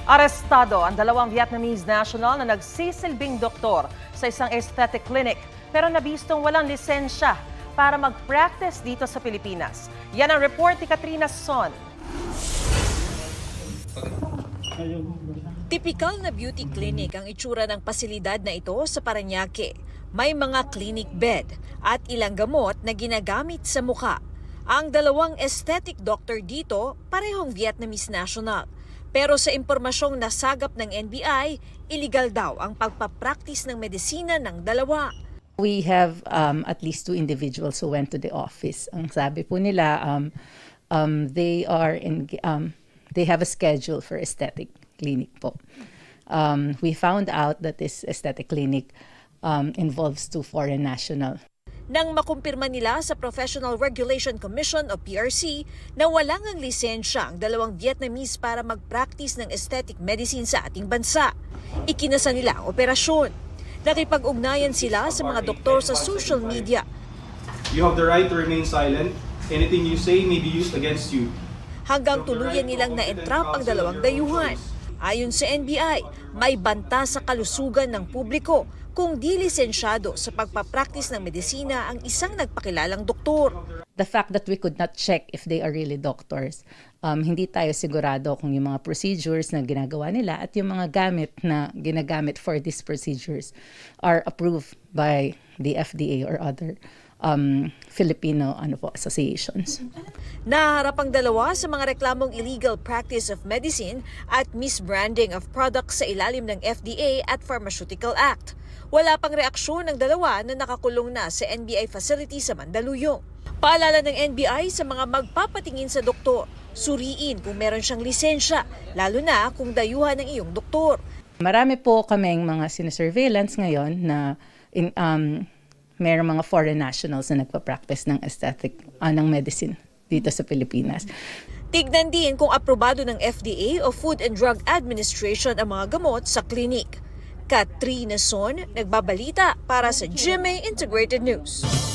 Arestado ang dalawang Vietnamese national na nagsisilbing doktor sa isang aesthetic clinic pero nabistong walang lisensya para mag-practice dito sa Pilipinas. Yan ang report ni Katrina Son. Tipikal na beauty clinic ang itsura ng pasilidad na ito sa Parañaque. May mga clinic bed at ilang gamot na ginagamit sa mukha. Ang dalawang aesthetic doctor dito, parehong Vietnamese national. Pero sa impormasyong nasagap ng NBI, illegal daw ang pagpapractice ng medisina ng dalawa. We have at least 2 individuals who went to the office. Ang sabi po nila, they have a schedule for aesthetic clinic po. We found out that this aesthetic clinic involves 2 foreign national. Nang makumpirma nila sa Professional Regulation Commission o PRC na walang ang lisensya ang dalawang Vietnamese para mag-practice ng aesthetic medicine sa ating bansa, ikinasa nila ang operasyon. Nakipag-ugnayan sila sa mga doktor sa social media. You have the right to remain silent. Anything you say may be used against you. Hanggang tuluyan nilang na-entrap ang dalawang dayuhan. Ayon sa NBI, may banta sa kalusugan ng publiko kung di lisensyado sa pagpapractice ng medisina ang isang nagpakilalang doktor. The fact that we could not check if they are really doctors, hindi tayo sigurado kung yung mga procedures na ginagawa nila at yung mga gamit na ginagamit for these procedures are approved by the FDA or other Filipino associations. Naharap ang dalawa sa mga reklamong illegal practice of medicine at misbranding of products sa ilalim ng FDA at Pharmaceutical Act. Wala pang reaksyon ng dalawa na nakakulong na sa NBI facility sa Mandaluyong. Paalala ng NBI sa mga magpapatingin sa doktor, suriin kung meron siyang lisensya, lalo na kung dayuhan ng iyong doktor. Marami po kaming mga sinesurveillance ngayon na mayroong mga foreign nationals na nagpa-practice ng aesthetic ng medicine dito sa Pilipinas. Tignan din kung aprobado ng FDA o Food and Drug Administration ang mga gamot sa klinik. Katrina Son, nagbabalita para sa GMA Integrated News.